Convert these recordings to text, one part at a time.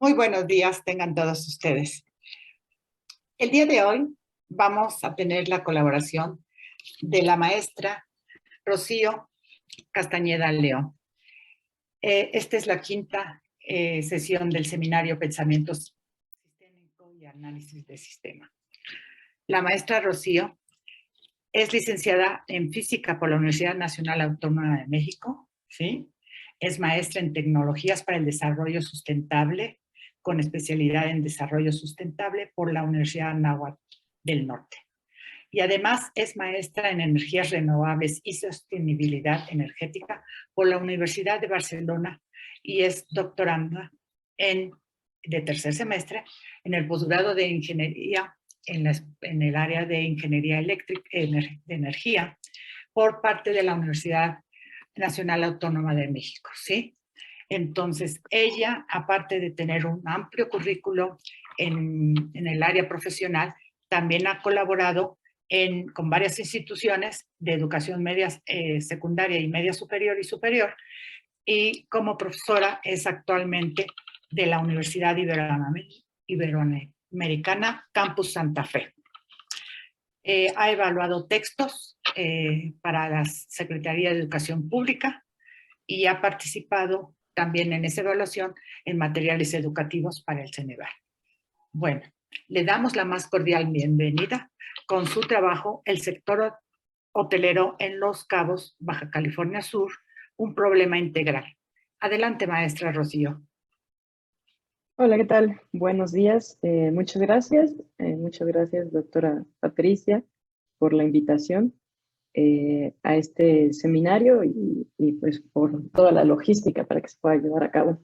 Muy buenos días tengan todos ustedes. El día de hoy vamos a tener la colaboración de la maestra Rocío Castañeda León. Esta es la quinta sesión del seminario Pensamiento Sistémico y Análisis de Sistema. La maestra Rocío es licenciada en Física por la Universidad Nacional Autónoma de México, ¿sí? Es maestra en Tecnologías para el Desarrollo Sustentable, con especialidad en Desarrollo Sustentable por la Universidad Anáhuac del Norte. Y además es maestra en Energías Renovables y Sostenibilidad Energética por la Universidad de Barcelona y es doctoranda de tercer semestre en el posgrado de Ingeniería en el área de Ingeniería Eléctrica, de Energía, por parte de la Universidad Nacional Autónoma de México, ¿sí? Entonces, ella, aparte de tener un amplio currículo en el área profesional, también ha colaborado con varias instituciones de educación media secundaria y media superior y superior, y como profesora es actualmente de la Universidad Iberoamericana Campus Santa Fe. Ha evaluado textos para la Secretaría de Educación Pública y ha participado también en esa evaluación en materiales educativos para el Ceneval. Bueno, le damos la más cordial bienvenida con su trabajo El sector hotelero en Los Cabos, Baja California Sur, un problema integral. Adelante, maestra Rocío. Hola, ¿qué tal? Buenos días. Muchas gracias. Muchas gracias, doctora Patricia, por la invitación a este seminario y pues por toda la logística para que se pueda llevar a cabo.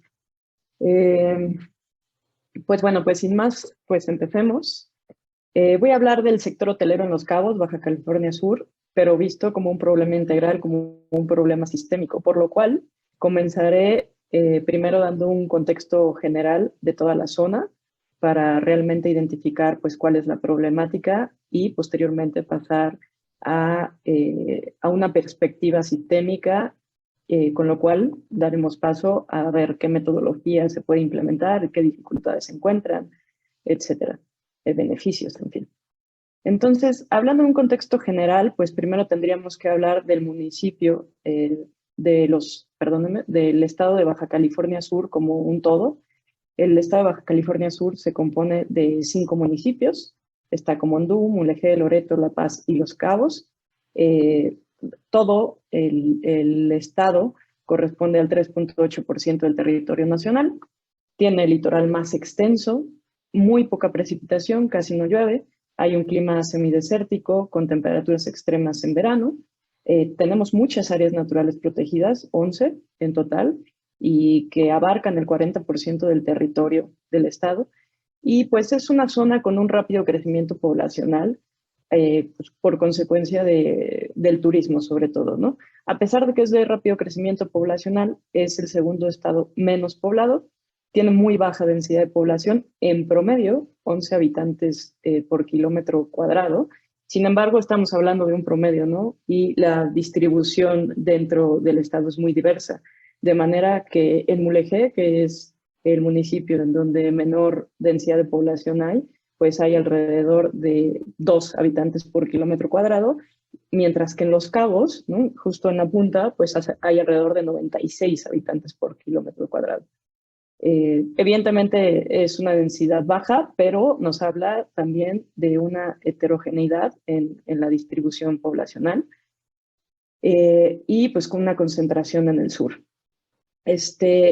Pues bueno, pues sin más, pues empecemos. Voy a hablar del sector hotelero en Los Cabos, Baja California Sur, pero visto como un problema integral, como un problema sistémico, por lo cual comenzaré primero dando un contexto general de toda la zona para realmente identificar pues cuál es la problemática y posteriormente pasar a una perspectiva sistémica, con lo cual daremos paso a ver qué metodología se puede implementar, qué dificultades se encuentran, etcétera, beneficios, en fin. Entonces, hablando de un contexto general, pues primero tendríamos que hablar del municipio del estado de Baja California Sur como un todo. El estado de Baja California Sur se compone de 5 municipios. Está Comondú, Mulegé, Loreto, La Paz y Los Cabos. Todo el estado corresponde al 3.8% del territorio nacional. Tiene el litoral más extenso, muy poca precipitación, casi no llueve. Hay un clima semidesértico con temperaturas extremas en verano. Tenemos muchas áreas naturales protegidas, 11 en total, y que abarcan el 40% del territorio del estado. Y pues es una zona con un rápido crecimiento poblacional, pues por consecuencia del turismo sobre todo, ¿no? A pesar de que es de rápido crecimiento poblacional, es el segundo estado menos poblado, tiene muy baja densidad de población, en promedio 11 habitantes por kilómetro cuadrado. Sin embargo, estamos hablando de un promedio, ¿no? Y la distribución dentro del estado es muy diversa, de manera que en Mulegé, que es el municipio en donde menor densidad de población hay, pues hay alrededor de 2 habitantes por kilómetro cuadrado, mientras que en Los Cabos, ¿no? Justo en la punta, pues hay alrededor de 96 habitantes por kilómetro cuadrado. Evidentemente es una densidad baja, pero nos habla también de una heterogeneidad en la distribución poblacional y pues con una concentración en el sur.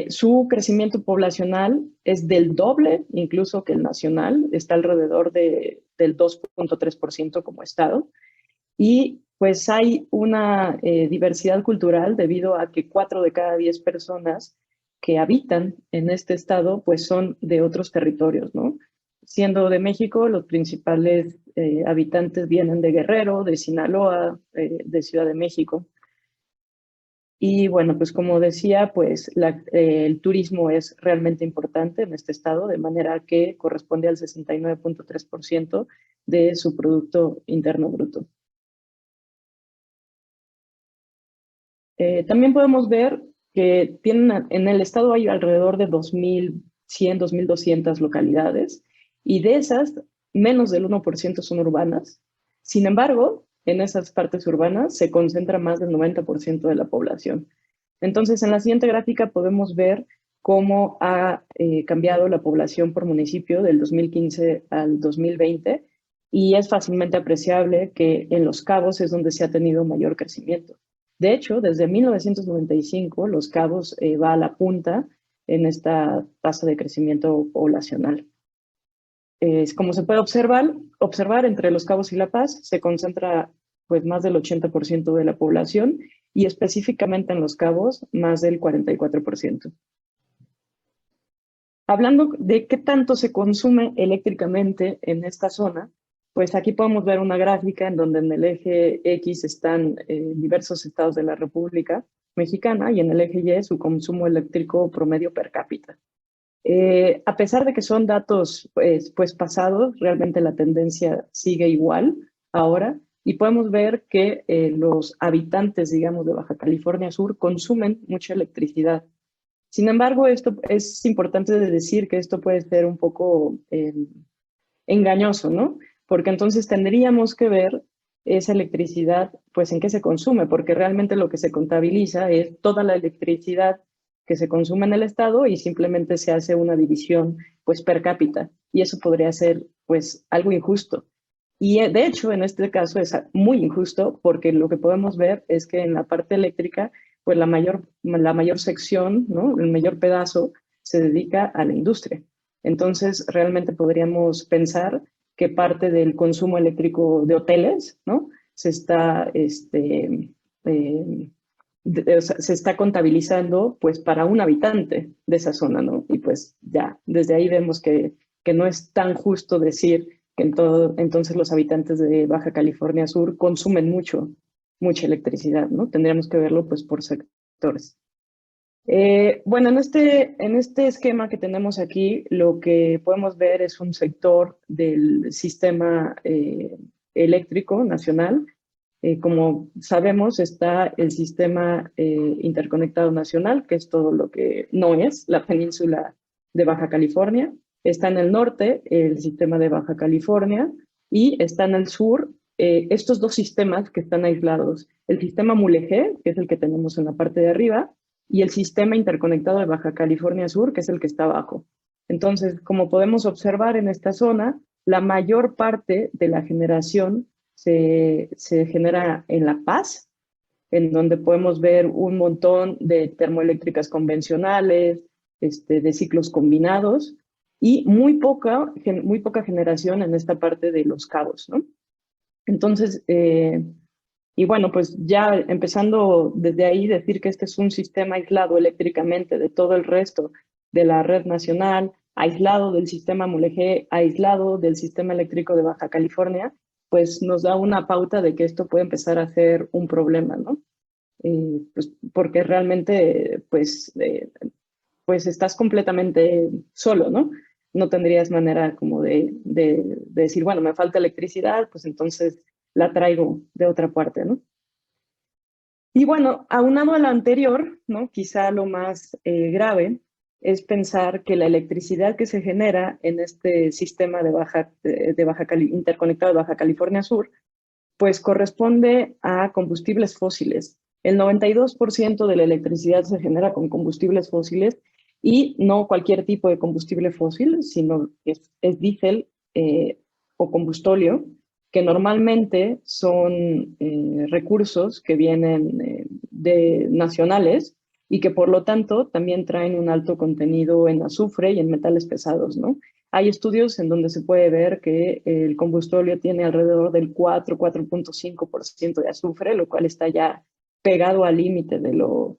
Su crecimiento poblacional es del doble incluso que el nacional, está alrededor del 2.3% como estado, y pues hay una diversidad cultural debido a que 4 de cada 10 personas que habitan en este estado pues son de otros territorios, ¿no? Siendo de México, los principales habitantes vienen de Guerrero, de Sinaloa, de Ciudad de México. Y bueno, pues como decía, pues el turismo es realmente importante en este estado, de manera que corresponde al 69.3% de su Producto Interno Bruto. También podemos ver que en el estado hay alrededor de 2.000 2.100, 2.200 localidades, y de esas, menos del 1% son urbanas. Sin embargo, en esas partes urbanas se concentra más del 90% de la población. Entonces, en la siguiente gráfica podemos ver cómo ha cambiado la población por municipio del 2015 al 2020, y es fácilmente apreciable que en Los Cabos es donde se ha tenido mayor crecimiento. De hecho, desde 1995, Los Cabos va a la punta en esta tasa de crecimiento poblacional. Como se puede observar, entre Los Cabos y La Paz se concentra pues, más del 80% de la población, y específicamente en Los Cabos más del 44%. Hablando de qué tanto se consume eléctricamente en esta zona, pues aquí podemos ver una gráfica en donde en el eje X están diversos estados de la República Mexicana, y en el eje Y su consumo eléctrico promedio per cápita. A pesar de que son datos pues pasados, realmente la tendencia sigue igual ahora, y podemos ver que los habitantes, digamos, de Baja California Sur consumen mucha electricidad. Sin embargo, esto es importante decir que esto puede ser un poco engañoso, ¿no? Porque entonces tendríamos que ver esa electricidad, pues en qué se consume, porque realmente lo que se contabiliza es toda la electricidad que se consume en el estado, y simplemente se hace una división pues per cápita, y eso podría ser pues algo injusto. Y de hecho en este caso es muy injusto, porque lo que podemos ver es que en la parte eléctrica pues la mayor sección, ¿no? El mayor pedazo se dedica a la industria. Entonces realmente podríamos pensar que parte del consumo eléctrico de hoteles, ¿no? Se está o sea, se está contabilizando pues para un habitante de esa zona, ¿no? Y pues ya, desde ahí vemos que no es tan justo decir que entonces los habitantes de Baja California Sur consumen mucha electricidad, ¿no? Tendríamos que verlo pues por sectores. Bueno, en este esquema que tenemos aquí, lo que podemos ver es un sector del sistema eléctrico nacional. Como sabemos, está el sistema interconectado nacional, que es todo lo que no es la península de Baja California. Está en el norte el sistema de Baja California, y está en el sur estos dos sistemas que están aislados. El sistema Mulegé, que es el que tenemos en la parte de arriba, y el sistema interconectado de Baja California Sur, que es el que está abajo. Entonces, como podemos observar en esta zona, la mayor parte de la generación se genera en La Paz, en donde podemos ver un montón de termoeléctricas convencionales, de ciclos combinados, y muy poca generación en esta parte de Los Cabos, ¿no? Entonces, y bueno, pues ya empezando desde ahí, decir que este es un sistema aislado eléctricamente de todo el resto de la red nacional, aislado del sistema Mulegé, aislado del sistema eléctrico de Baja California, pues nos da una pauta de que esto puede empezar a ser un problema, ¿no? Pues porque realmente, pues estás completamente solo, ¿no? No tendrías manera como de decir, bueno, me falta electricidad, pues entonces la traigo de otra parte, ¿no? Y bueno, aunado a lo anterior, ¿no? Quizá lo más grave es pensar que la electricidad que se genera en este sistema interconectado de Baja California Sur, pues corresponde a combustibles fósiles. El 92% de la electricidad se genera con combustibles fósiles, y no cualquier tipo de combustible fósil, sino es diésel o combustóleo, que normalmente son recursos que vienen de nacionales, y que por lo tanto también traen un alto contenido en azufre y en metales pesados, ¿no? Hay estudios en donde se puede ver que el combustóleo tiene alrededor del 4.5% de azufre, lo cual está ya pegado al límite de lo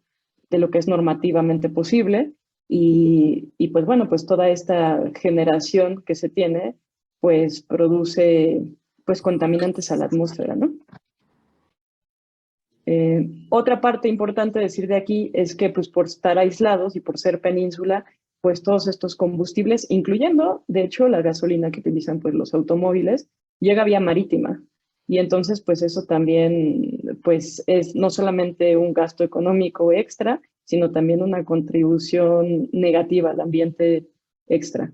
que es normativamente posible. Y pues bueno, pues toda esta generación que se tiene, pues produce pues contaminantes a la atmósfera, ¿no? Otra parte importante decir de aquí es que pues por estar aislados y por ser península, pues todos estos combustibles, incluyendo de hecho la gasolina que utilizan pues los automóviles, llega vía marítima. Y entonces pues eso también pues es no solamente un gasto económico extra, sino también una contribución negativa al ambiente extra.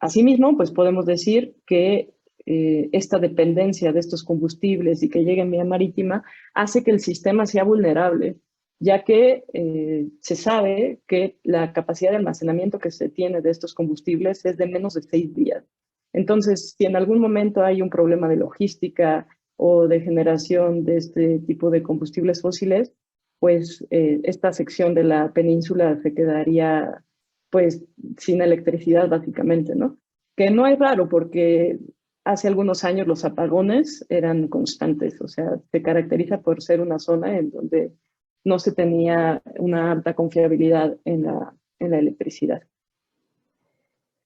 Asimismo, pues podemos decir que esta dependencia de estos combustibles y que lleguen vía marítima hace que el sistema sea vulnerable, ya que se sabe que la capacidad de almacenamiento que se tiene de estos combustibles es de menos de 6 días. Entonces, si en algún momento hay un problema de logística o de generación de este tipo de combustibles fósiles, pues esta sección de la península se quedaría pues sin electricidad básicamente, ¿no? Que no es raro porque hace algunos años los apagones eran constantes, o sea, se caracteriza por ser una zona en donde no se tenía una alta confiabilidad en la electricidad.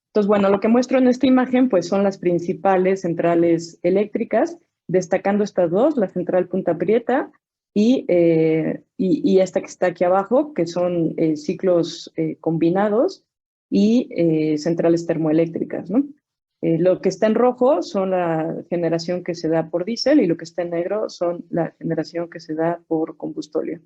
Entonces, bueno, lo que muestro en esta imagen pues son las principales centrales eléctricas, destacando estas dos, la central Punta Prieta y esta que está aquí abajo, que son ciclos combinados y centrales termoeléctricas, ¿no? Lo que está en rojo son la generación que se da por diésel y lo que está en negro son la generación que se da por combustóleo.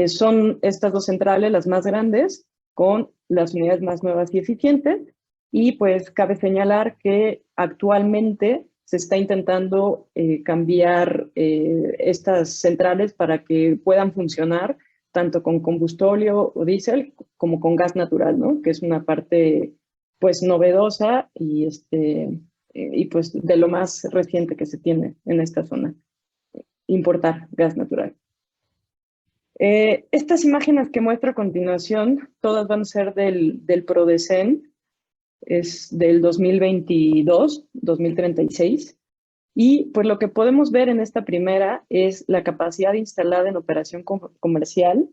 Son estas dos centrales las más grandes, con las unidades más nuevas y eficientes, y pues cabe señalar que actualmente se está intentando cambiar estas centrales para que puedan funcionar tanto con combustóleo o diésel como con gas natural, ¿no? Que es una parte pues novedosa y pues de lo más reciente que se tiene en esta zona, importar gas natural. Estas imágenes que muestro a continuación, todas van a ser del PRODECEN, es del 2022, 2036, y pues lo que podemos ver en esta primera es la capacidad instalada en operación comercial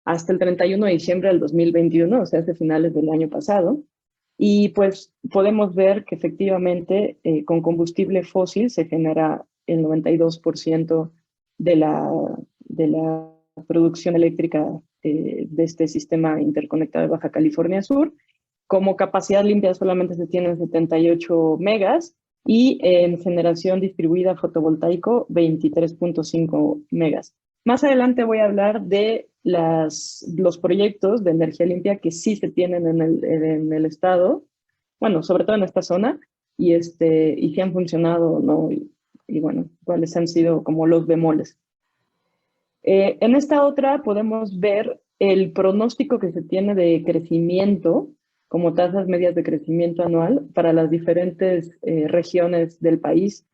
hasta el 31 de diciembre del 2021, o sea, hace finales del año pasado, y pues podemos ver que efectivamente con combustible fósil se genera el 92% de la producción eléctrica de este sistema interconectado de Baja California Sur. Como capacidad limpia solamente se tienen 78 megas y en generación distribuida fotovoltaico 23.5 megas. Más adelante voy a hablar de los proyectos de energía limpia que sí se tienen en el estado, bueno, sobre todo en esta zona, y si han funcionado o no, y bueno, cuáles han sido como los bemoles. En esta otra podemos ver el pronóstico que se tiene de crecimiento como tasas medias de crecimiento anual para las diferentes regiones del país.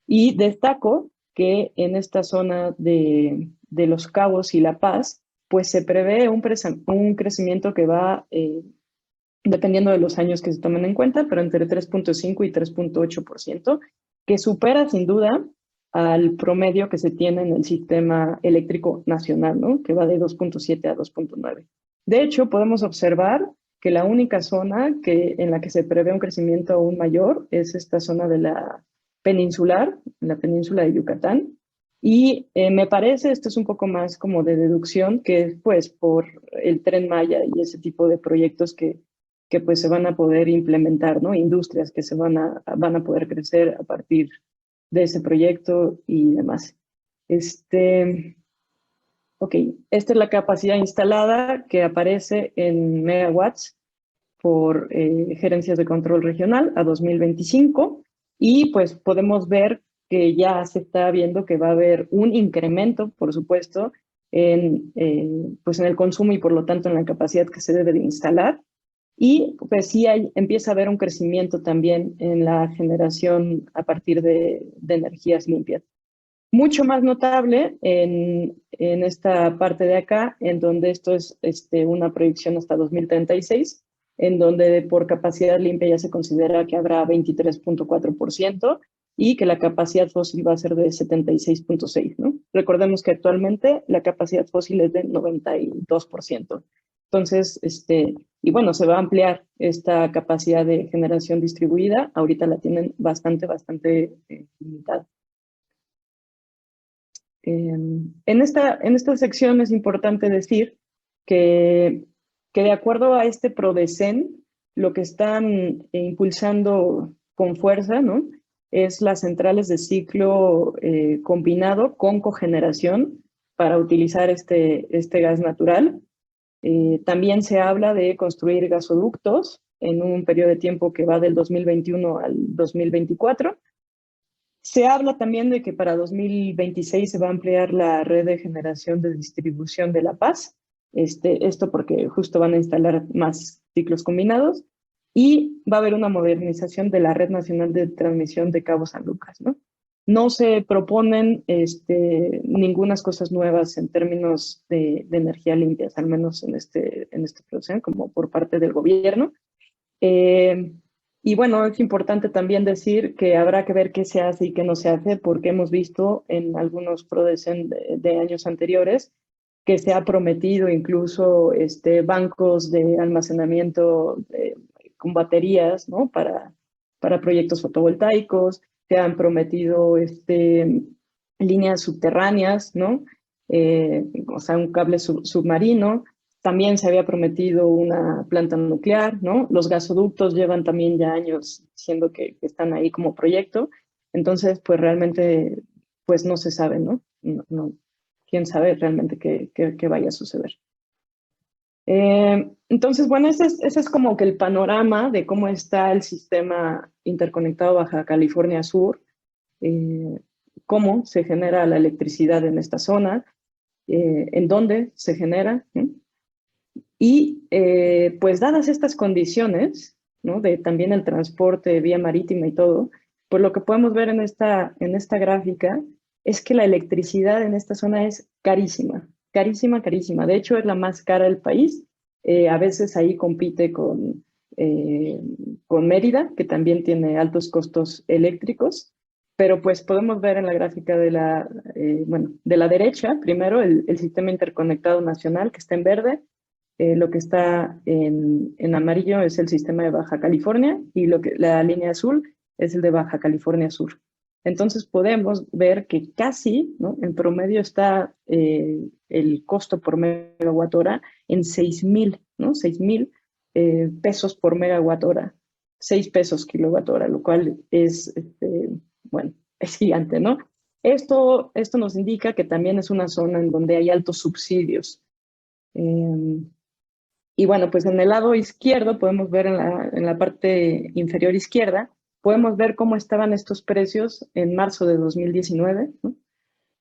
Y destaco que en esta zona de Los Cabos y La Paz, pues se prevé un crecimiento que va, dependiendo de los años que se tomen en cuenta, pero entre 3.5 y 3.8%, que supera sin duda al promedio que se tiene en el sistema eléctrico nacional, ¿no? Que va de 2.7 a 2.9. De hecho, podemos observar que la única zona en la que se prevé un crecimiento aún mayor es esta zona de la peninsular, la península de Yucatán. Y me parece, esto es un poco más como de deducción, que es pues por el Tren Maya y ese tipo de proyectos que pues se van a poder implementar, ¿no? Industrias que van a poder crecer a partir de ese proyecto y demás. Ok, esta es la capacidad instalada que aparece en megawatts por gerencias de control regional a 2025 y pues podemos ver que ya se está viendo que va a haber un incremento, por supuesto, pues en el consumo y por lo tanto en la capacidad que se debe de instalar. Y pues sí empieza a haber un crecimiento también en la generación a partir de energías limpias. Mucho más notable en esta parte de acá, en donde esto es una proyección hasta 2036, en donde por capacidad limpia ya se considera que habrá 23.4% y que la capacidad fósil va a ser de 76.6%, ¿no? Recordemos que actualmente la capacidad fósil es de 92%. Entonces, y bueno, se va a ampliar esta capacidad de generación distribuida. Ahorita la tienen bastante limitada. En esta sección es importante decir que de acuerdo a este PRODECEN, lo que están impulsando con fuerza, ¿no? Es las centrales de ciclo combinado con cogeneración para utilizar este gas natural. También se habla de construir gasoductos en un periodo de tiempo que va del 2021 al 2024. Se habla también de que para 2026 se va a ampliar la red de generación de distribución de La Paz. Esto porque justo van a instalar más ciclos combinados y va a haber una modernización de la Red Nacional de Transmisión de Cabo San Lucas, ¿no? No se proponen ninguna cosas nuevas en términos de energía limpias, al menos en este proceso, como por parte del gobierno. Eh, y bueno, es importante también decir que habrá que ver qué se hace y qué no se hace, porque hemos visto en algunos PRODECEN de años anteriores que se ha prometido incluso bancos de almacenamiento con baterías, ¿no? Para proyectos fotovoltaicos, se han prometido líneas subterráneas, ¿no? O sea, un cable submarino. También se había prometido una planta nuclear, ¿no? Los gasoductos llevan también ya años diciendo que están ahí como proyecto. Entonces, pues realmente, pues no se sabe, ¿no? Quién sabe realmente qué vaya a suceder. Entonces, bueno, ese es como que el panorama de cómo está el sistema interconectado Baja California Sur, cómo se genera la electricidad en esta zona, en dónde se genera, ¿no? Y pues dadas estas condiciones, ¿no? De también el transporte vía marítima y todo, pues lo que podemos ver en esta gráfica es que la electricidad en esta zona es carísima, carísima, carísima. De hecho, es la más cara del país. A veces ahí compite con Mérida, que también tiene altos costos eléctricos. Pero pues podemos ver en la gráfica bueno, de la derecha, primero el sistema interconectado nacional que está en verde. Lo que está en amarillo es el sistema de Baja California y la línea azul es el de Baja California Sur. Entonces podemos ver que casi, ¿no? En promedio está el costo por megawatt hora en 6,000, ¿no? 6,000 pesos por megawatt hora, 6 pesos kilowatt hora, lo cual es, bueno, es gigante, ¿no? Esto nos indica que también es una zona en donde hay altos subsidios. Y bueno, pues en el lado izquierdo podemos ver en la parte inferior izquierda, podemos ver cómo estaban estos precios en marzo de 2019, ¿no?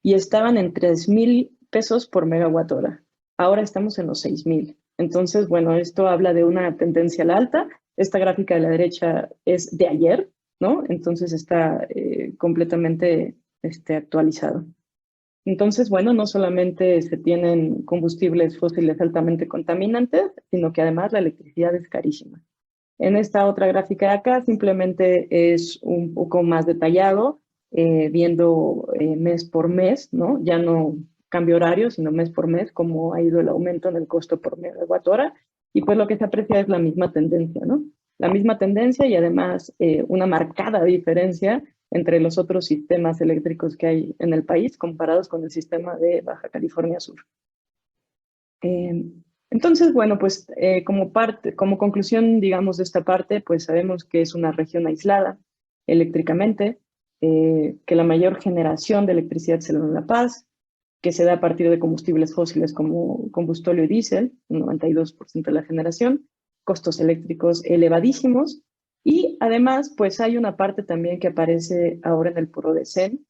Y estaban en 3,000 pesos por megawatt hora. Ahora estamos en los 6,000. Entonces, bueno, esto habla de una tendencia a la alta. Esta gráfica de la derecha es de ayer, ¿no? Entonces está completamente actualizado. Entonces, bueno, no solamente se tienen combustibles fósiles altamente contaminantes, sino que además la electricidad es carísima. En esta otra gráfica de acá simplemente es un poco más detallado, viendo mes por mes, ¿no? Ya no cambio horario, sino mes por mes, cómo ha ido el aumento en el costo por megawatt hora. Y pues lo que se aprecia es la misma tendencia, ¿no? La misma tendencia y además una marcada diferencia entre los otros sistemas eléctricos que hay en el país comparados con el sistema de Baja California Sur. Entonces, bueno, pues como conclusión, digamos, de esta parte, pues sabemos que es una región aislada eléctricamente, que la mayor generación de electricidad se da en La Paz, que se da a partir de combustibles fósiles como combustóleo y diésel, un 92% de la generación, costos eléctricos elevadísimos, y además, pues hay una parte también que aparece ahora en el PRODECEN,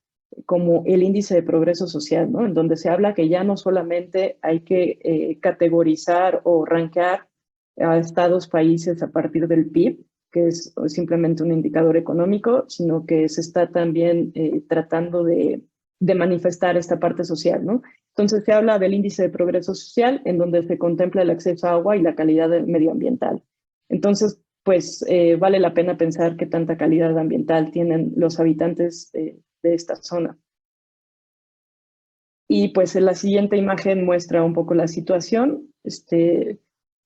como el índice de progreso social, ¿no? En donde se habla que ya no solamente hay que categorizar o rankear a estados, países a partir del PIB, que es simplemente un indicador económico, sino que se está también tratando de manifestar esta parte social, ¿no? Entonces se habla del índice de progreso social en donde se contempla el acceso a agua y la calidad medioambiental. Entonces, pues vale la pena pensar qué tanta calidad ambiental tienen los habitantes de esta zona. Y pues en la siguiente imagen muestra un poco la situación.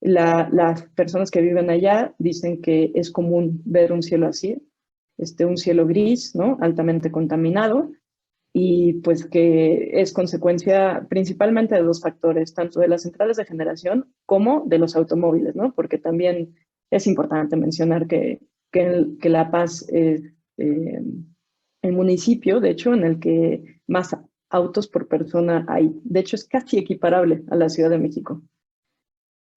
Las personas que viven allá dicen que es común ver un cielo así, un cielo gris, ¿no? Altamente contaminado, y pues que es consecuencia principalmente de dos factores, tanto de las centrales de generación como de los automóviles, ¿no? Porque también es importante mencionar que La Paz es el municipio, de hecho, en el que más autos por persona hay. De hecho, es casi equiparable a la Ciudad de México.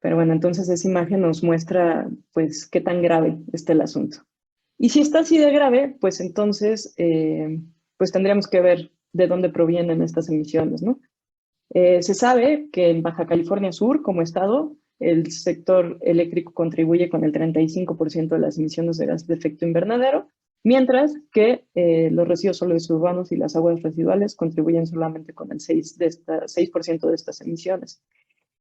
Pero bueno, entonces esa imagen nos muestra pues qué tan grave está el asunto. Y si está así de grave, pues entonces pues tendríamos que ver de dónde provienen estas emisiones, ¿no? Se sabe que en Baja California Sur, como estado, el sector eléctrico contribuye con el 35% de las emisiones de gases de efecto invernadero, mientras que los residuos sólidos urbanos y las aguas residuales contribuyen solamente con el 6% de estas emisiones.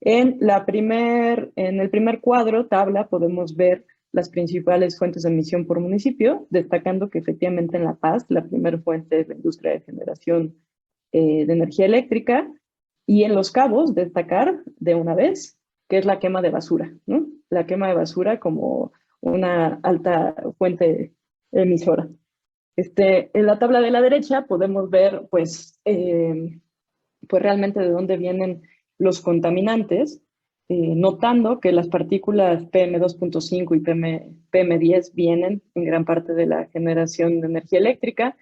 En el primer cuadro, tabla, podemos ver las principales fuentes de emisión por municipio, destacando que efectivamente en La Paz, la primera fuente es la industria de generación de energía eléctrica, y en Los Cabos, destacar de una vez, que es la quema de basura, ¿no? La quema de basura como una alta fuente emisora. En la tabla de la derecha podemos ver, pues realmente de dónde vienen los contaminantes, notando que las partículas PM2.5 y PM10 vienen en gran parte de la generación de energía eléctrica.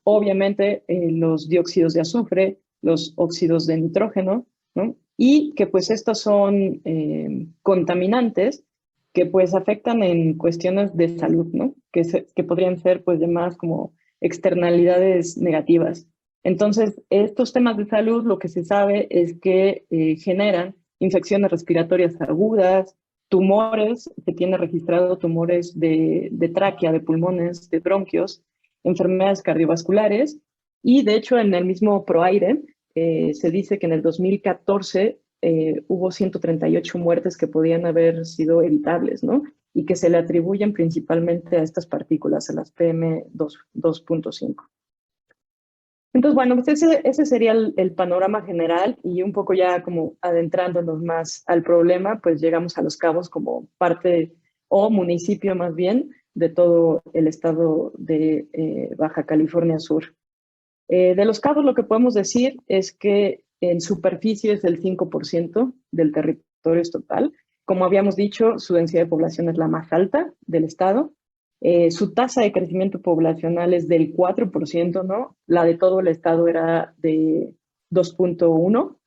Obviamente, los dióxidos de azufre, los óxidos de nitrógeno, ¿no? Y que pues estos son contaminantes que pues afectan en cuestiones de salud, ¿no? Que podrían ser pues llamadas como externalidades negativas. Entonces, estos temas de salud, lo que se sabe es que generan infecciones respiratorias agudas, tumores, se tiene registrado tumores de tráquea, de pulmones, de bronquios, enfermedades cardiovasculares, y de hecho en el mismo ProAire se dice que en el 2014 hubo 138 muertes que podían haber sido evitables, ¿no? Y que se le atribuyen principalmente a estas partículas, a las PM2.5. Entonces, bueno, pues ese sería el panorama general, y un poco ya como adentrándonos más al problema, pues llegamos a Los Cabos como parte o municipio más bien de todo el estado de Baja California Sur. De Los Cabos lo que podemos decir es que en superficie es el 5% del territorio total. Como habíamos dicho, su densidad de población es la más alta del estado. Su tasa de crecimiento poblacional es del 4%, ¿no? La de todo el estado era de 2.1.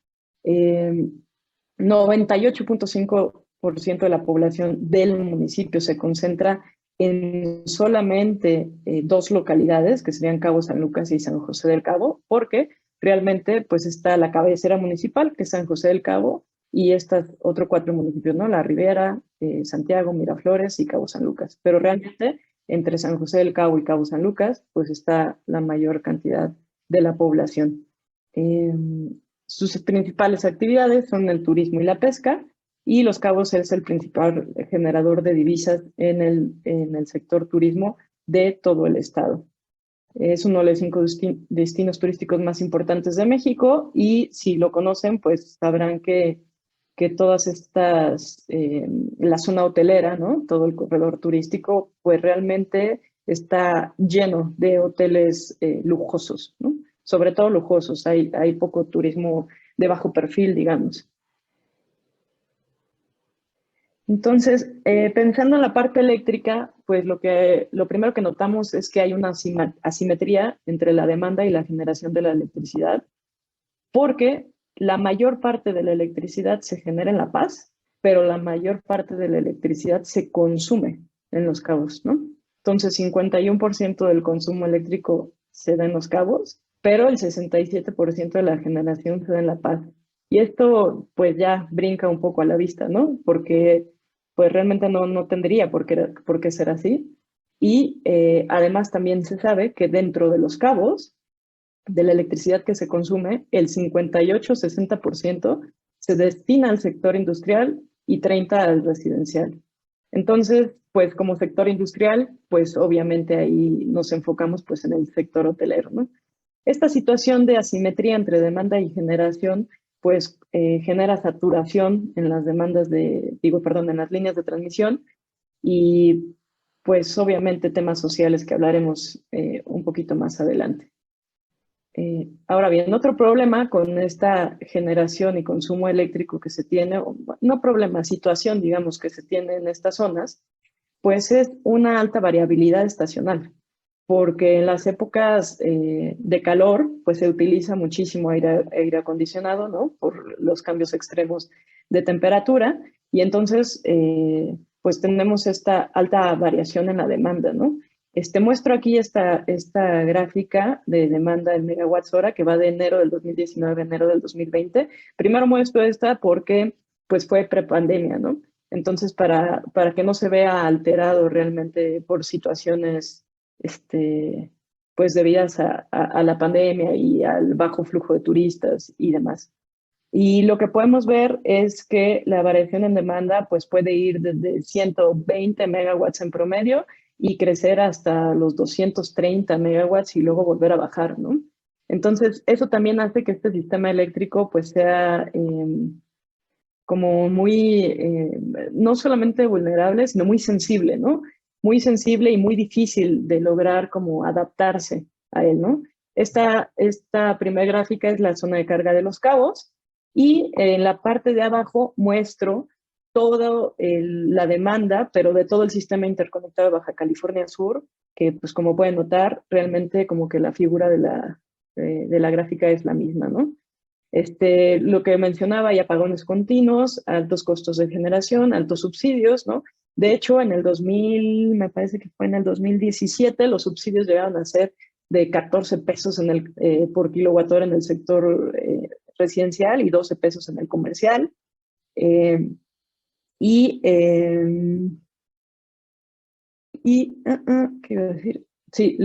98.5% de la población del municipio se concentra en solamente dos localidades, que serían Cabo San Lucas y San José del Cabo, porque realmente pues está la cabecera municipal, que es San José del Cabo, y estos otros cuatro municipios, ¿no? La Ribera, Santiago, Miraflores y Cabo San Lucas. Pero realmente entre San José del Cabo y Cabo San Lucas, pues está la mayor cantidad de la población. Sus principales actividades son el turismo y la pesca, y Los Cabos es el principal generador de divisas en el sector turismo de todo el estado. Es uno de los 5 destinos turísticos más importantes de México, y si lo conocen, pues sabrán que todas estas, la zona hotelera, ¿no? Todo el corredor turístico, pues realmente está lleno de hoteles lujosos, ¿no? Sobre todo lujosos, hay poco turismo de bajo perfil, digamos. Entonces, pensando en la parte eléctrica, pues lo primero que notamos es que hay una asimetría entre la demanda y la generación de la electricidad, porque la mayor parte de la electricidad se genera en La Paz, pero la mayor parte de la electricidad se consume en Los Cabos, ¿no? Entonces, 51% del consumo eléctrico se da en Los Cabos, pero el 67% de la generación se da en La Paz. Y esto pues ya brinca un poco a la vista, ¿no? Porque pues realmente no tendría por qué ser así. Y además también se sabe que dentro de Los Cabos, de la electricidad que se consume, el 58-60% se destina al sector industrial y 30% al residencial. Entonces, pues como sector industrial, pues obviamente ahí nos enfocamos pues en el sector hotelero, ¿no? Esta situación de asimetría entre demanda y generación pues genera saturación en las en las líneas de transmisión, y pues obviamente temas sociales que hablaremos un poquito más adelante. Ahora bien, otro problema con esta generación y consumo eléctrico que se tiene, no problema, situación, digamos, que se tiene en estas zonas, pues es una alta variabilidad estacional, porque en las épocas de calor, pues se utiliza muchísimo aire acondicionado, ¿no? Por los cambios extremos de temperatura, Y entonces, pues tenemos esta alta variación en la demanda, ¿no? Muestro aquí esta gráfica de demanda en megawatts hora que va de enero del 2019 a enero del 2020. Primero muestro esta porque pues fue prepandemia, ¿no? Entonces, para que no se vea alterado realmente por situaciones pues debidas a la pandemia y al bajo flujo de turistas y demás. Y lo que podemos ver es que la variación en demanda pues puede ir desde 120 megawatts en promedio y crecer hasta los 230 megawatts y luego volver a bajar, ¿no? Entonces, eso también hace que este sistema eléctrico pues sea como muy, no solamente vulnerable, sino muy sensible, ¿no? Muy sensible y muy difícil de lograr como adaptarse a él, ¿no? Esta primera gráfica es la zona de carga de Los Cabos y en la parte de abajo muestro toda la demanda, pero de todo el sistema interconectado de Baja California Sur, que pues como pueden notar, realmente como que la figura de la gráfica es la misma, ¿no? Lo que mencionaba, hay apagones continuos, altos costos de generación, altos subsidios, ¿no? De hecho, en el 2000, me parece que fue en el 2017, los subsidios llegaron a ser de 14 pesos por kilowatt hora en el sector residencial y 12 pesos en el comercial. Eh, y, eh, ¿qué iba a decir? Sí,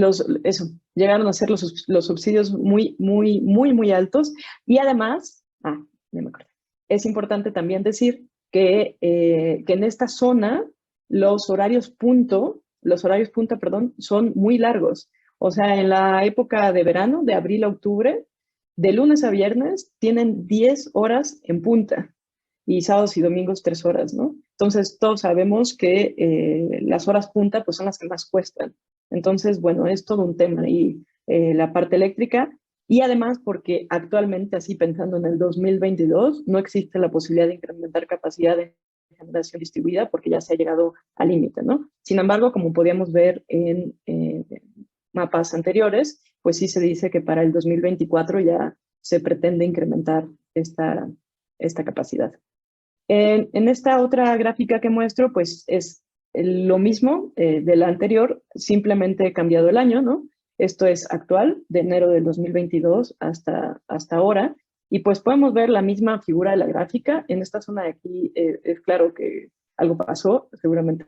eso, llegaron a ser los subsidios muy, muy, muy, muy altos. Y además, ya me acuerdo, es importante también decir que en esta zona los horarios punta, perdón, son muy largos. O sea, en la época de verano, de abril a octubre, de lunes a viernes, tienen 10 horas en punta y sábados y domingos 3 horas, ¿no? Entonces, todos sabemos que las horas punta pues, son las que más cuestan. Entonces, bueno, es todo un tema y la parte eléctrica. Y además porque actualmente, así pensando en el 2022, no existe la posibilidad de incrementar capacidad de generación distribuida porque ya se ha llegado al límite, ¿no? Sin embargo, como podíamos ver en mapas anteriores, pues sí se dice que para el 2024 ya se pretende incrementar esta capacidad. En esta otra gráfica que muestro, pues es lo mismo de la anterior, simplemente he cambiado el año, ¿no? Esto es actual, de enero del 2022 hasta ahora, y pues podemos ver la misma figura de la gráfica. En esta zona de aquí es claro que algo pasó, seguramente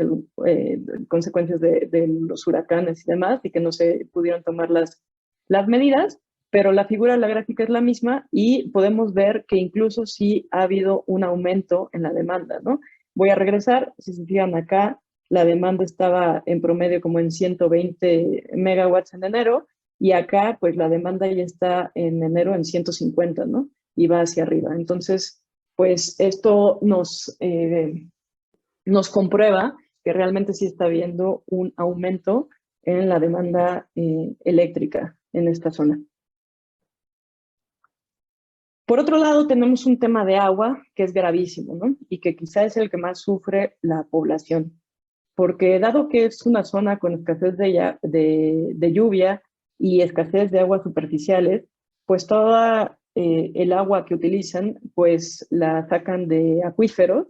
consecuencias de los huracanes y demás, y que no se pudieron tomar las medidas, pero la figura de la gráfica es la misma y podemos ver que incluso sí ha habido un aumento en la demanda, ¿no? Voy a regresar, si se fijan acá, la demanda estaba en promedio como en 120 megawatts en enero y acá pues la demanda ya está en enero en 150, ¿no? Y va hacia arriba. Entonces, pues esto nos comprueba que realmente sí está habiendo un aumento en la demanda eléctrica en esta zona. Por otro lado, tenemos un tema de agua que es gravísimo, ¿no? Y que quizá es el que más sufre la población, porque dado que es una zona con escasez de lluvia y escasez de aguas superficiales, pues toda el agua que utilizan, pues la sacan de acuíferos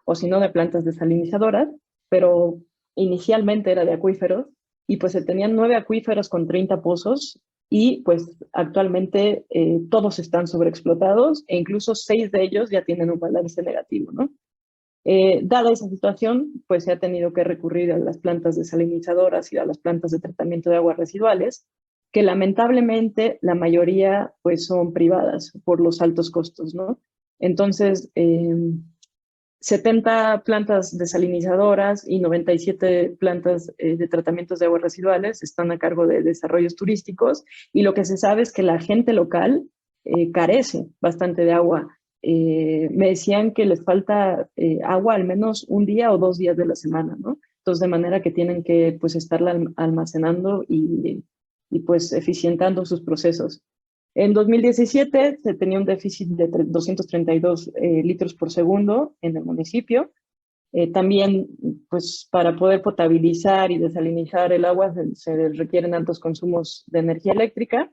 o si no de plantas desalinizadoras, pero inicialmente era de acuíferos y pues se tenían 9 acuíferos con 30 pozos y pues actualmente todos están sobreexplotados e incluso 6 de ellos ya tienen un balance negativo, ¿no? Dada esa situación, pues se ha tenido que recurrir a las plantas desalinizadoras y a las plantas de tratamiento de aguas residuales, que lamentablemente la mayoría pues son privadas por los altos costos, ¿no? Entonces, 70 plantas desalinizadoras y 97 plantas de tratamientos de aguas residuales están a cargo de desarrollos turísticos y lo que se sabe es que la gente local carece bastante de agua. Me decían que les falta agua al menos un día o 2 días de la semana, ¿no? Entonces, de manera que tienen que pues estarla almacenando y pues eficientando sus procesos. En 2017 se tenía un déficit de 232 litros por segundo en el municipio. También, pues para poder potabilizar y desalinizar el agua se requieren altos consumos de energía eléctrica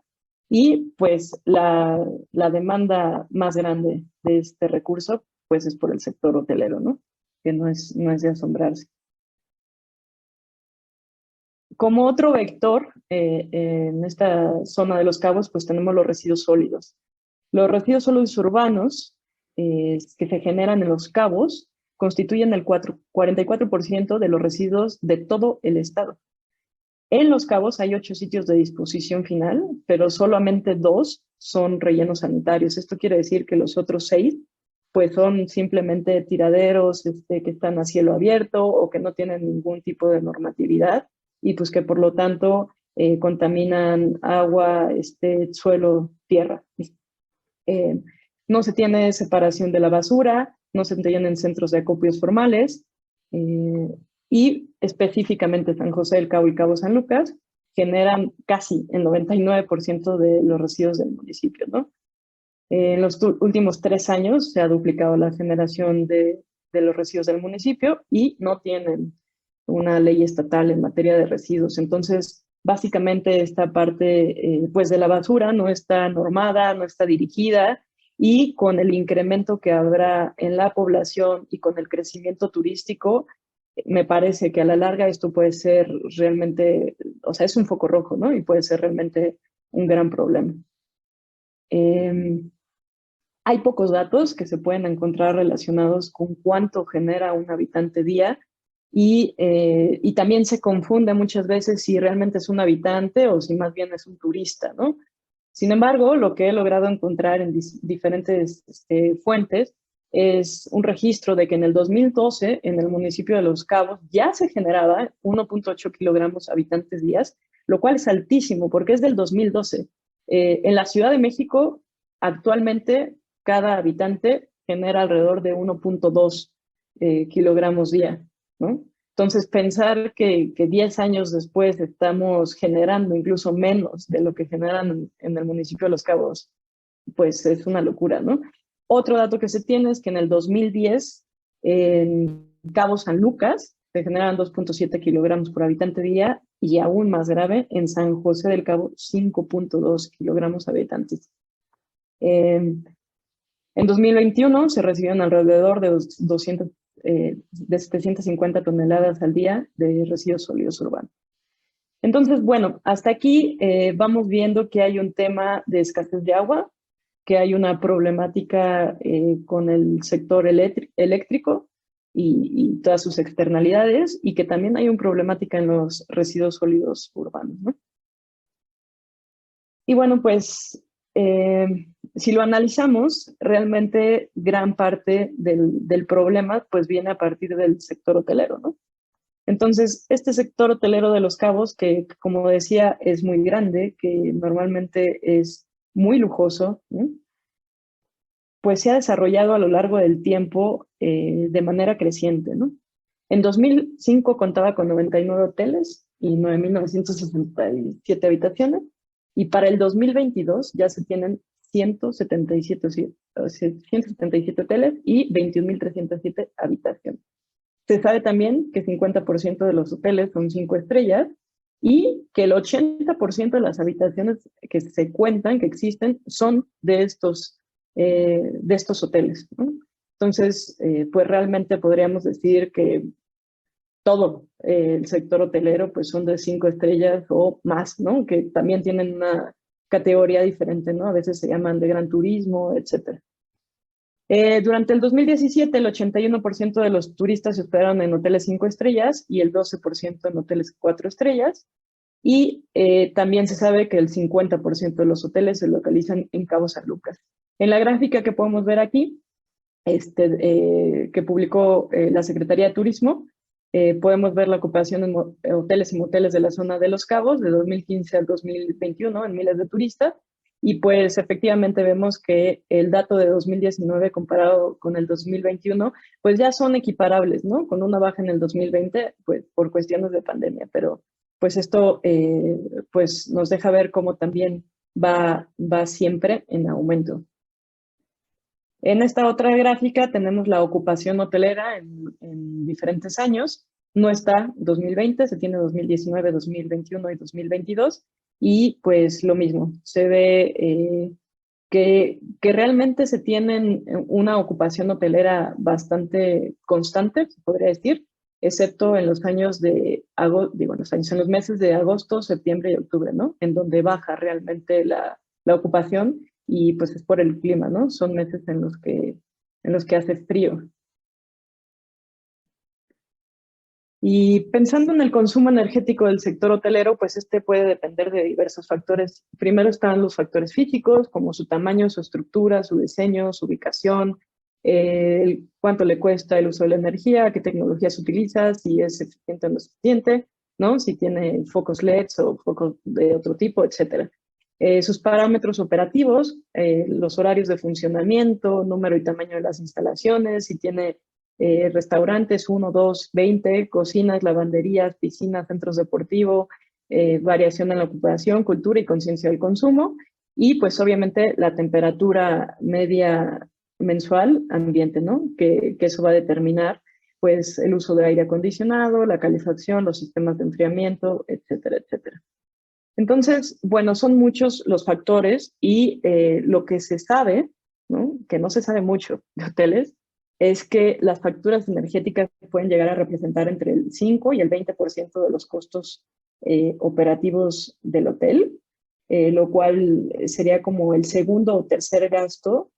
y pues la demanda más grande de este recurso pues es por el sector hotelero, ¿no? que no es de asombrarse. Como otro vector en esta zona de Los Cabos, pues tenemos los residuos sólidos. Los residuos sólidos urbanos que se generan en Los Cabos constituyen el 44% de los residuos de todo el estado. En Los Cabos hay 8 sitios de disposición final, pero solamente 2 son rellenos sanitarios. Esto quiere decir que los otros 6 pues son simplemente tiraderos que están a cielo abierto o que no tienen ningún tipo de normatividad y pues que por lo tanto contaminan agua, suelo, tierra. Eh, no se tiene separación de la basura, no se tienen centros de acopios formales y específicamente San José del Cabo y Cabo San Lucas generan casi el 99% de los residuos del municipio, ¿no? En los últimos 3 años se ha duplicado la generación de los residuos del municipio y no tienen una ley estatal en materia de residuos. Entonces, básicamente esta parte pues de la basura no está normada, no está dirigida y con el incremento que habrá en la población y con el crecimiento turístico, me parece que a la larga esto puede ser realmente, o sea, es un foco rojo, ¿no? Y puede ser realmente un gran problema. Hay pocos datos que se pueden encontrar relacionados con cuánto genera un habitante día y también se confunde muchas veces si realmente es un habitante o si más bien es un turista, ¿no? Sin embargo, lo que he logrado encontrar en diferentes fuentes es un registro de que en el 2012 en el municipio de Los Cabos ya se generaba 1.8 kilogramos habitantes días, lo cual es altísimo porque es del 2012. En la Ciudad de México, actualmente, cada habitante genera alrededor de 1.2 kilogramos día, ¿no? Entonces, pensar que 10 años después estamos generando incluso menos de lo que generan en el municipio de Los Cabos, pues es una locura, ¿no? Otro dato que se tiene es que en el 2010, en Cabo San Lucas, se generan 2.7 kilogramos por habitante día y aún más grave, en San José del Cabo, 5.2 kilogramos habitantes. En 2021 se recibieron alrededor de 750 toneladas al día de residuos sólidos urbanos. Entonces, bueno, hasta aquí vamos viendo que hay un tema de escasez de agua, que hay una problemática con el sector eléctrico y todas sus externalidades, y que también hay una problemática en los residuos sólidos urbanos, ¿no? Y bueno, pues si lo analizamos, realmente gran parte del problema pues viene a partir del sector hotelero, ¿no? Entonces, este sector hotelero de Los Cabos, que como decía, es muy grande, que normalmente es muy lujoso, ¿no? Pues se ha desarrollado a lo largo del tiempo de manera creciente, ¿no? En 2005 contaba con 99 hoteles y 9.967 habitaciones, y para el 2022 ya se tienen 177 hoteles y 21.307 habitaciones. Se sabe también que 50% de los hoteles son 5 estrellas y que el 80% de las habitaciones que se cuentan, que existen, son de estos hoteles, ¿no? Entonces, pues realmente podríamos decir que todo el sector hotelero pues son de 5 estrellas o más, ¿no? Que también tienen una categoría diferente, ¿no? A veces se llaman de gran turismo, etc. Durante el 2017, el 81% de los turistas se hospedaron en hoteles 5 estrellas y el 12% en hoteles 4 estrellas. Y también se sabe que el 50% de los hoteles se localizan en Cabo San Lucas. En la gráfica que podemos ver aquí, que publicó la Secretaría de Turismo, podemos ver la ocupación en hoteles y moteles de la zona de Los Cabos de 2015 al 2021 en miles de turistas. Y pues efectivamente vemos que el dato de 2019 comparado con el 2021, pues ya son equiparables, ¿no? Con una baja en el 2020, pues por cuestiones de pandemia, pero pues esto pues nos deja ver cómo también va siempre en aumento. En esta otra gráfica tenemos la ocupación hotelera en diferentes años. No está 2020, se tiene 2019, 2021 y 2022. Y pues lo mismo, se ve que realmente se tienen una ocupación hotelera bastante constante, se podría decir, excepto en los años de digo, en los meses de agosto, septiembre y octubre, ¿no? En donde baja realmente la ocupación y pues es por el clima, ¿no? Son meses en los que hace frío. Y pensando en el consumo energético del sector hotelero, pues este puede depender de diversos factores. Primero están los factores físicos, como su tamaño, su estructura, su diseño, su ubicación, cuánto le cuesta el uso de la energía, qué tecnología se utiliza, si es eficiente o no es eficiente, ¿no? Si tiene focos LEDs o focos de otro tipo, etcétera. Sus parámetros operativos, los horarios de funcionamiento, número y tamaño de las instalaciones, si tiene restaurantes 1, 2, 20, cocinas, lavanderías, piscinas, centros deportivos, variación en la ocupación, cultura y conciencia del consumo, y pues obviamente la temperatura media mensual ambiente, ¿no? Que eso va a determinar pues el uso de aire acondicionado, la calefacción, los sistemas de enfriamiento, etcétera, etcétera. Entonces, bueno, son muchos los factores y lo que se sabe, ¿no? Que no se sabe mucho de hoteles, es que las facturas energéticas pueden llegar a representar entre el 5 y el 20% de los costos operativos del hotel, lo cual sería como el segundo o tercer gasto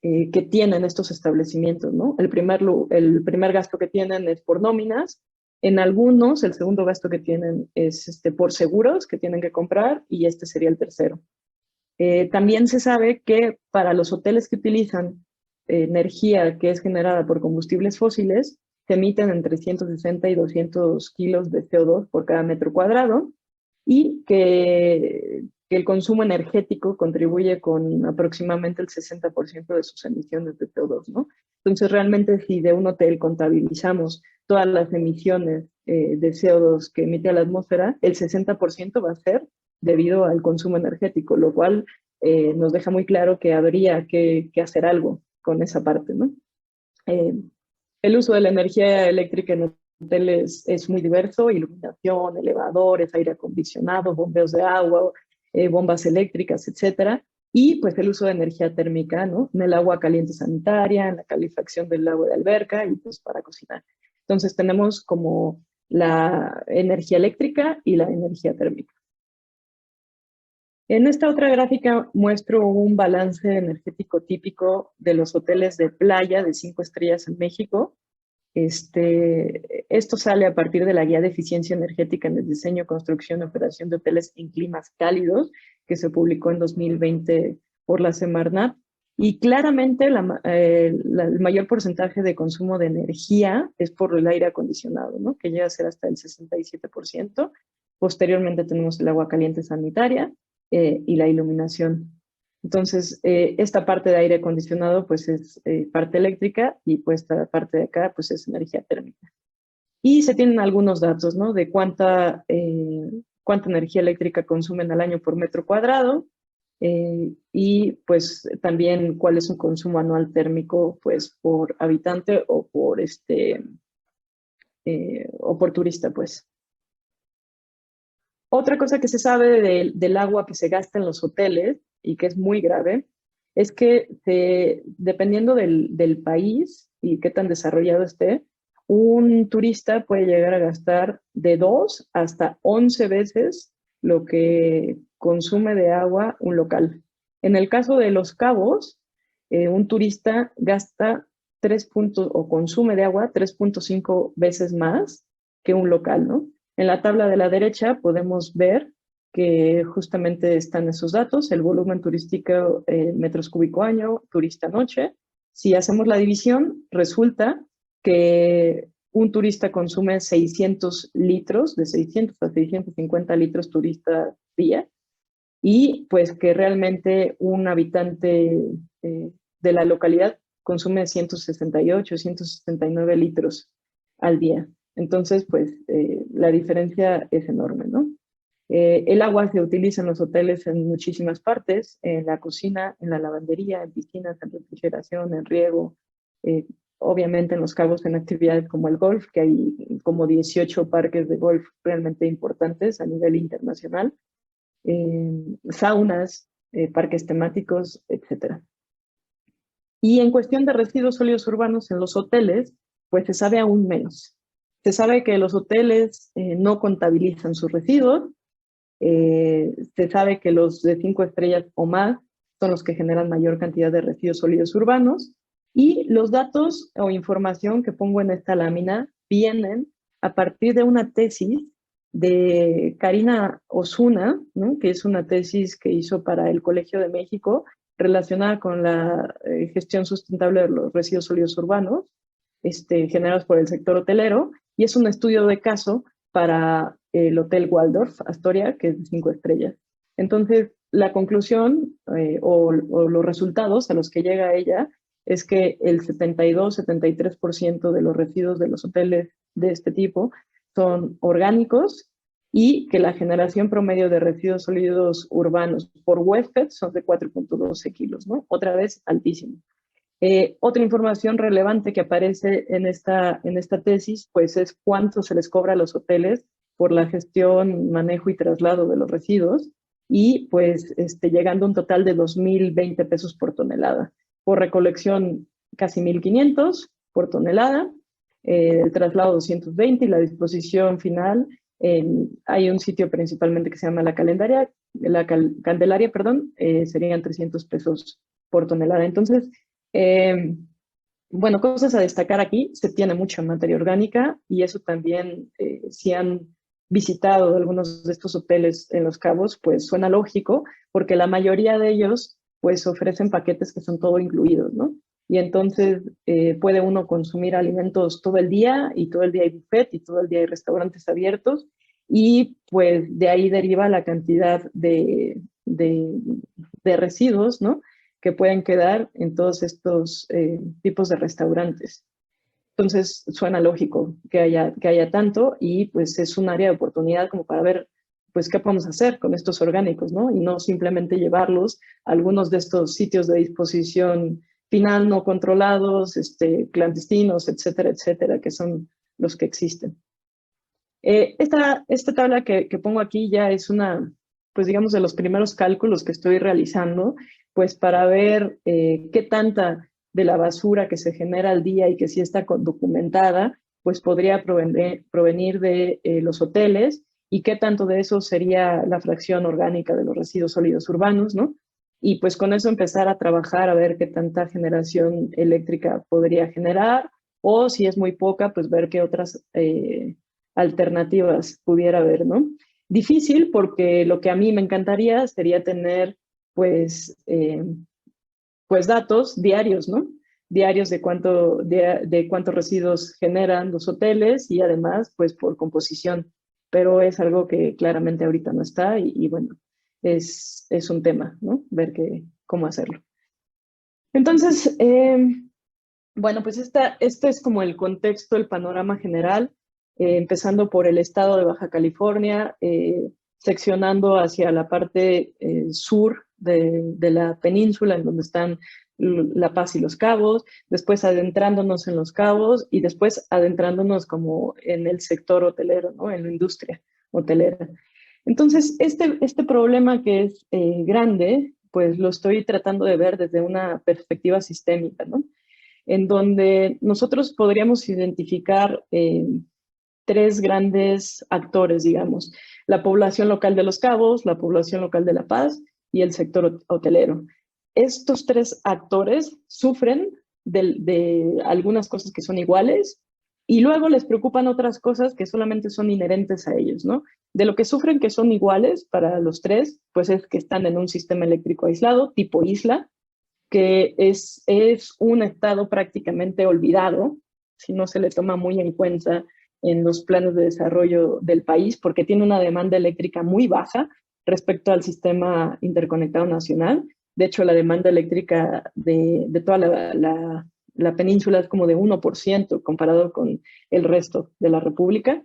que tienen estos establecimientos, ¿no? El primer gasto que tienen es por nóminas. En algunos, el segundo gasto que tienen es por seguros que tienen que comprar y este sería el tercero. También se sabe que para los hoteles que utilizan energía que es generada por combustibles fósiles, se emiten entre 160 y 200 kilos de CO2 por cada metro cuadrado y que el consumo energético contribuye con aproximadamente el 60% de sus emisiones de CO2, ¿no? Entonces, realmente, si de un hotel contabilizamos todas las emisiones de CO2 que emite a la atmósfera, el 60% va a ser debido al consumo energético, lo cual nos deja muy claro que habría que hacer algo con esa parte, ¿no? Eh, el uso de la energía eléctrica en hoteles es muy diverso: iluminación, elevadores, aire acondicionado, bombeos de agua, bombas eléctricas, etcétera. Y pues el uso de energía térmica, ¿no? En el agua caliente sanitaria, en la calefacción del agua de alberca y pues para cocinar. Entonces tenemos como la energía eléctrica y la energía térmica. En esta otra gráfica muestro un balance energético típico de los hoteles de playa de 5 estrellas en México. Esto sale a partir de la Guía de Eficiencia Energética en el Diseño, Construcción y Operación de Hoteles en Climas Cálidos, que se publicó en 2020 por la Semarnat. Y claramente el mayor porcentaje de consumo de energía es por el aire acondicionado, ¿no? Que llega a ser hasta el 67%. Posteriormente tenemos el agua caliente sanitaria y la iluminación. Entonces, esta parte de aire acondicionado pues es parte eléctrica y pues esta parte de acá pues es energía térmica. Y se tienen algunos datos, ¿no? De cuánta energía eléctrica consumen al año por metro cuadrado y pues también cuál es su consumo anual térmico pues por habitante o por turista, pues. Otra cosa que se sabe del agua que se gasta en los hoteles y que es muy grave es que dependiendo del país y qué tan desarrollado esté, un turista puede llegar a gastar de 2 hasta 11 veces lo que consume de agua un local. En el caso de Los Cabos, un turista gasta 3 puntos o consume de agua 3.5 veces más que un local, ¿no? En la tabla de la derecha podemos ver que justamente están esos datos: el volumen turístico, metros cúbicos año, turista noche. Si hacemos la división, resulta que un turista consume 600 litros, de 600 a 650 litros turista día, y pues que realmente un habitante de la localidad consume 168, 169 litros al día. Entonces, pues la diferencia es enorme, ¿no? El agua se utiliza en los hoteles en muchísimas partes: en la cocina, en la lavandería, en piscinas, en refrigeración, en riego, obviamente en Los Cabos en actividades como el golf, que hay como 18 parques de golf realmente importantes a nivel internacional, saunas, parques temáticos, etc. Y en cuestión de residuos sólidos urbanos en los hoteles, pues se sabe aún menos. Se sabe que los hoteles no contabilizan sus residuos. Se sabe que los de 5 estrellas o más son los que generan mayor cantidad de residuos sólidos urbanos. Y los datos o información que pongo en esta lámina vienen a partir de una tesis de Karina Osuna, ¿no? Que es una tesis que hizo para el Colegio de México relacionada con la gestión sustentable de los residuos sólidos urbanos generados por el sector hotelero, y es un estudio de caso para el Hotel Waldorf Astoria, que es de 5 estrellas. Entonces, la conclusión o los resultados a los que llega ella es que el 72-73% de los residuos de los hoteles de este tipo son orgánicos y que la generación promedio de residuos sólidos urbanos por huésped son de 4.12 kilos, ¿no? Otra vez altísimo. Otra información relevante que aparece en esta tesis, pues es cuánto se les cobra a los hoteles por la gestión, manejo y traslado de los residuos, y pues llegando a un total de 2.020 pesos por tonelada. Por recolección casi 1.500 por tonelada, el traslado 220 y la disposición final, hay un sitio principalmente que se llama Candelaria, serían 300 pesos por tonelada. Entonces, bueno, cosas a destacar aquí: se tiene mucha materia orgánica, y eso también, si han visitado algunos de estos hoteles en Los Cabos, pues suena lógico, porque la mayoría de ellos pues ofrecen paquetes que son todo incluidos, ¿no? Y entonces puede uno consumir alimentos todo el día, y todo el día hay buffet, y todo el día hay restaurantes abiertos, y pues de ahí deriva la cantidad de residuos, ¿no?, que pueden quedar en todos estos tipos de restaurantes. Entonces suena lógico que haya tanto, y pues es un área de oportunidad como para ver pues qué podemos hacer con estos orgánicos, ¿no? Y no simplemente llevarlos a algunos de estos sitios de disposición final no controlados, clandestinos, etcétera, etcétera, que son los que existen. Esta tabla que pongo aquí ya es una, pues digamos, de los primeros cálculos que estoy realizando, pues para ver qué tanta de la basura que se genera al día y que sí está documentada, pues podría provenir de los hoteles, y qué tanto de eso sería la fracción orgánica de los residuos sólidos urbanos, ¿no? Y pues con eso empezar a trabajar a ver qué tanta generación eléctrica podría generar, o si es muy poca, pues ver qué otras alternativas pudiera haber, ¿no? Difícil, porque lo que a mí me encantaría sería tener pues datos diarios, ¿no? Diarios de cuántos residuos generan los hoteles, y además pues por composición, pero es algo que claramente ahorita no está, y bueno, es un tema, ¿no? Ver cómo hacerlo. Entonces, bueno, pues este es como el contexto, el panorama general, empezando por el estado de Baja California, seccionando hacia la parte sur de la península, en donde están La Paz y Los Cabos, después adentrándonos en Los Cabos, y después adentrándonos como en el sector hotelero, ¿no?, en la industria hotelera. Entonces, este problema, que es grande, pues lo estoy tratando de ver desde una perspectiva sistémica, ¿no?, en donde nosotros podríamos identificar 3 grandes actores, digamos: la población local de Los Cabos, la población local de La Paz y el sector hotelero. Estos 3 actores sufren de algunas cosas que son iguales, y luego les preocupan otras cosas que solamente son inherentes a ellos, ¿no? De lo que sufren, que son iguales para los 3, pues es que están en un sistema eléctrico aislado, tipo isla, que es un estado prácticamente olvidado, si no se le toma muy en cuenta en los planes de desarrollo del país, porque tiene una demanda eléctrica muy baja respecto al sistema interconectado nacional. De hecho, la demanda eléctrica de toda la península es como de 1% comparado con el resto de la República.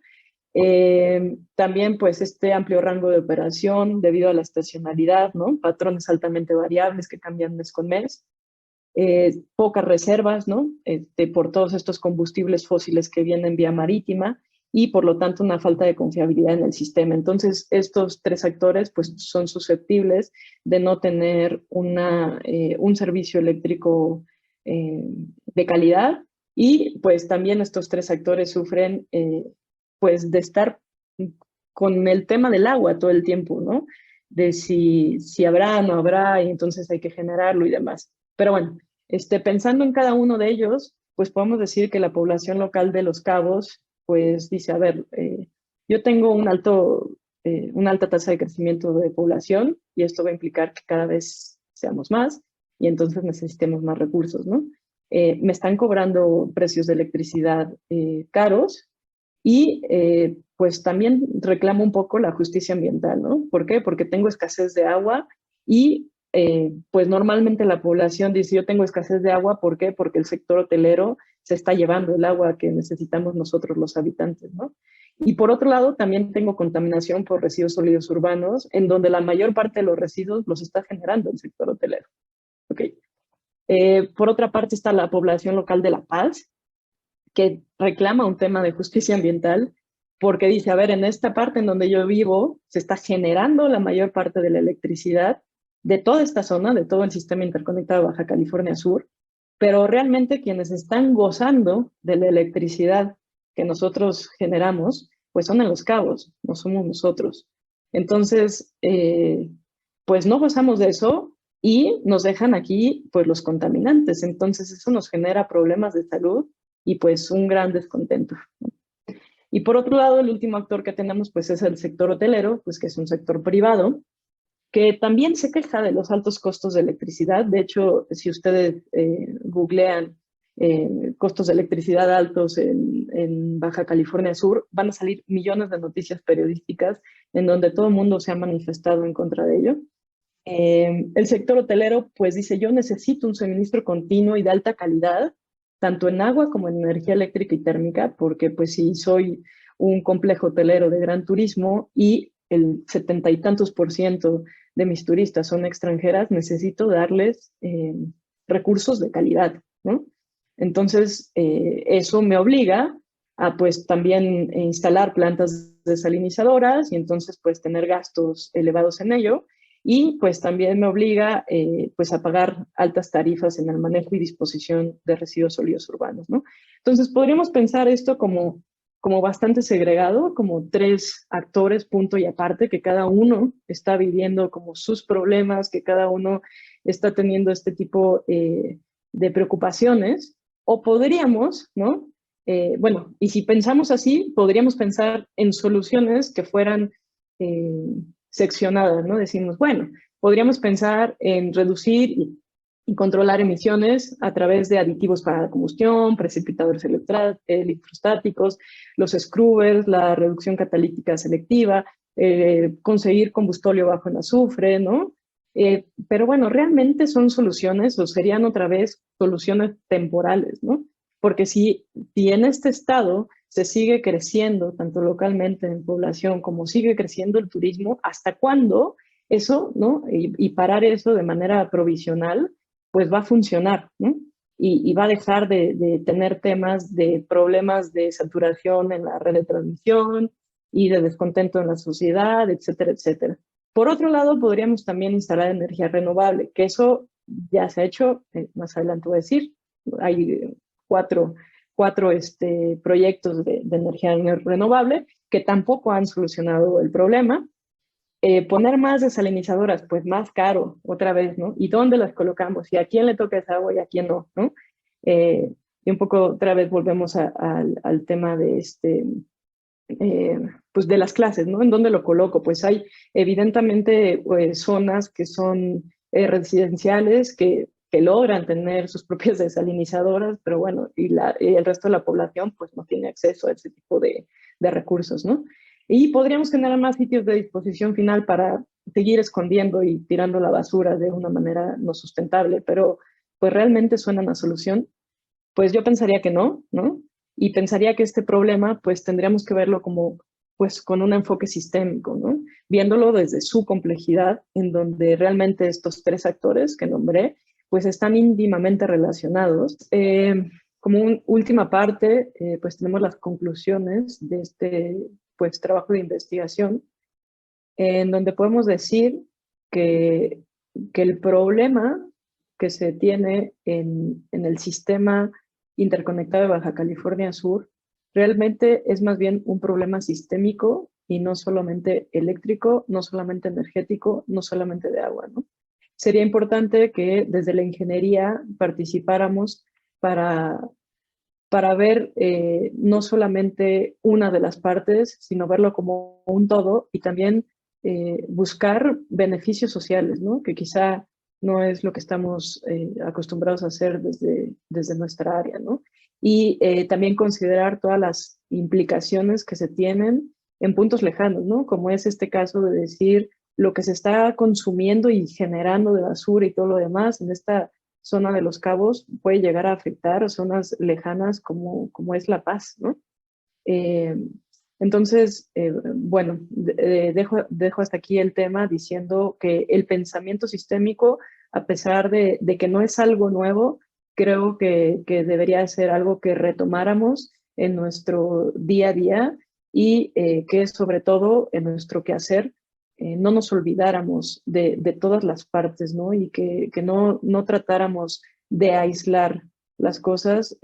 También pues este amplio rango de operación debido a la estacionalidad, ¿no?, patrones altamente variables que cambian mes con mes, pocas reservas, ¿no?, por todos estos combustibles fósiles que vienen vía marítima, y por lo tanto una falta de confiabilidad en el sistema. Entonces, estos tres actores pues, son susceptibles de no tener un servicio eléctrico de calidad, y pues también estos tres actores sufren pues de estar con el tema del agua todo el tiempo, ¿no? De si habrá o no habrá, y entonces hay que generarlo y demás. Pero bueno, pensando en cada uno de ellos, pues podemos decir que la población local de Los Cabos, pues dice, a ver, yo tengo una alta tasa de crecimiento de población y esto va a implicar que cada vez seamos más y entonces necesitemos más recursos, ¿no? Me están cobrando precios de electricidad caros y pues también reclamo un poco la justicia ambiental, ¿no? ¿Por qué? Porque tengo escasez de agua y pues normalmente la población dice, yo tengo escasez de agua, ¿por qué? Porque el sector hotelero se está llevando el agua que necesitamos nosotros los habitantes, ¿no? Y por otro lado, también tengo contaminación por residuos sólidos urbanos, en donde la mayor parte de los residuos los está generando el sector hotelero. ¿Ok? Por otra parte está la población local de La Paz, que reclama un tema de justicia ambiental, porque dice, a ver, en esta parte en donde yo vivo, se está generando la mayor parte de la electricidad de toda esta zona, de todo el sistema interconectado de Baja California Sur, pero realmente quienes están gozando de la electricidad que nosotros generamos, pues son en Los Cabos, no somos nosotros. Entonces, pues no gozamos de eso y nos dejan aquí pues los contaminantes. Entonces eso nos genera problemas de salud y pues un gran descontento. Y por otro lado, el último actor que tenemos pues es el sector hotelero, pues que es un sector privado, que también se queja de los altos costos de electricidad. De hecho, si ustedes googlean costos de electricidad altos en Baja California Sur, van a salir millones de noticias periodísticas en donde todo el mundo se ha manifestado en contra de ello. El sector hotelero pues dice, yo necesito un suministro continuo y de alta calidad, tanto en agua como en energía eléctrica y térmica, porque pues si soy un complejo hotelero de gran turismo y el 70 y tantos % de mis turistas son extranjeras, necesito darles recursos de calidad, ¿no? Entonces, eso me obliga a pues también instalar plantas desalinizadoras y entonces pues tener gastos elevados en ello, y pues también me obliga pues a pagar altas tarifas en el manejo y disposición de residuos sólidos urbanos, ¿no? Entonces podríamos pensar esto como bastante segregado, como tres actores, punto y aparte, que cada uno está viviendo como sus problemas, que cada uno está teniendo este tipo de preocupaciones, o podríamos, ¿no? Bueno, y si pensamos así, podríamos pensar en soluciones que fueran seccionadas, ¿no? Decimos, bueno, podríamos pensar en reducir y controlar emisiones a través de aditivos para la combustión, precipitadores electrostáticos, los scrubbers, la reducción catalítica selectiva, conseguir combustóleo bajo en azufre, ¿no? Pero bueno, realmente son soluciones o serían otra vez soluciones temporales, ¿no? Porque si en este estado se sigue creciendo, tanto localmente en población como sigue creciendo el turismo, ¿hasta cuándo eso, ¿no? Y parar eso de manera provisional, pues va a funcionar, ¿no? Y va a dejar de tener temas de problemas de saturación en la red de transmisión y de descontento en la sociedad, etcétera, etcétera. Por otro lado, podríamos también instalar energía renovable, que eso ya se ha hecho, más adelante voy a decir, hay cuatro proyectos de energía renovable que tampoco han solucionado el problema. Poner más desalinizadoras, pues más caro, otra vez, ¿no? ¿Y dónde las colocamos? ¿Y a quién le toca esa agua y a quién no? ¿No? Y un poco otra vez volvemos al tema de pues de las clases, ¿no? ¿En dónde lo coloco? Pues hay evidentemente zonas que son residenciales que logran tener sus propias desalinizadoras, pero bueno, y el resto de la población pues no tiene acceso a ese tipo de recursos, ¿no? Y podríamos generar más sitios de disposición final para seguir escondiendo y tirando la basura de una manera no sustentable, pero pues realmente suenan a solución. Pues yo pensaría que no, ¿no? Y pensaría que este problema pues tendríamos que verlo como pues con un enfoque sistémico, ¿no? Viéndolo desde su complejidad, en donde realmente estos tres actores que nombré pues están íntimamente relacionados. Como última parte, pues tenemos las conclusiones de este pues, trabajo de investigación, en donde podemos decir que, que el problema que se tiene en el sistema interconectado de Baja California Sur realmente es más bien un problema sistémico y no solamente eléctrico, no solamente energético, no solamente de agua, ¿no? Sería importante que desde la ingeniería participáramos para, para ver no solamente una de las partes, sino verlo como un todo y también buscar beneficios sociales, ¿no? Que quizá no es lo que estamos acostumbrados a hacer desde nuestra área, ¿no? Y también considerar todas las implicaciones que se tienen en puntos lejanos, ¿no? Como es este caso de decir lo que se está consumiendo y generando de basura y todo lo demás en esta zona de Los Cabos puede llegar a afectar zonas lejanas como es La Paz, ¿no? Eh, entonces, bueno, dejo hasta aquí el tema diciendo que el pensamiento sistémico, a pesar de que no es algo nuevo, creo que debería ser algo que retomáramos en nuestro día a día y que sobre todo en nuestro quehacer no nos olvidáramos de todas las partes, ¿no? Y que no tratáramos de aislar las cosas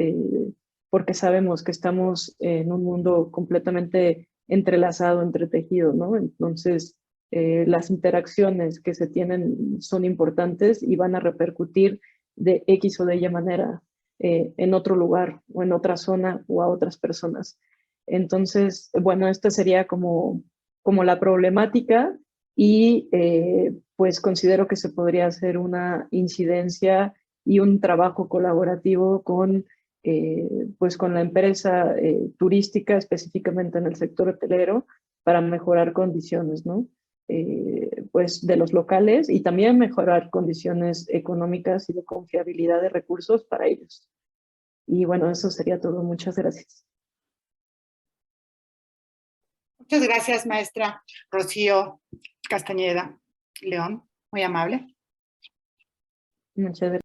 porque sabemos que estamos en un mundo completamente entrelazado, entretejido, ¿no? Entonces, las interacciones que se tienen son importantes y van a repercutir de X o de Y manera en otro lugar o en otra zona o a otras personas. Entonces, bueno, esta sería como la problemática y pues considero que se podría hacer una incidencia y un trabajo colaborativo pues con la empresa turística, específicamente en el sector hotelero, para mejorar condiciones, ¿no? Pues de los locales y también mejorar condiciones económicas y de confiabilidad de recursos para ellos. Y bueno, eso sería todo. Muchas gracias. Muchas gracias, maestra Rocío Castañeda León, muy amable. Muchas gracias.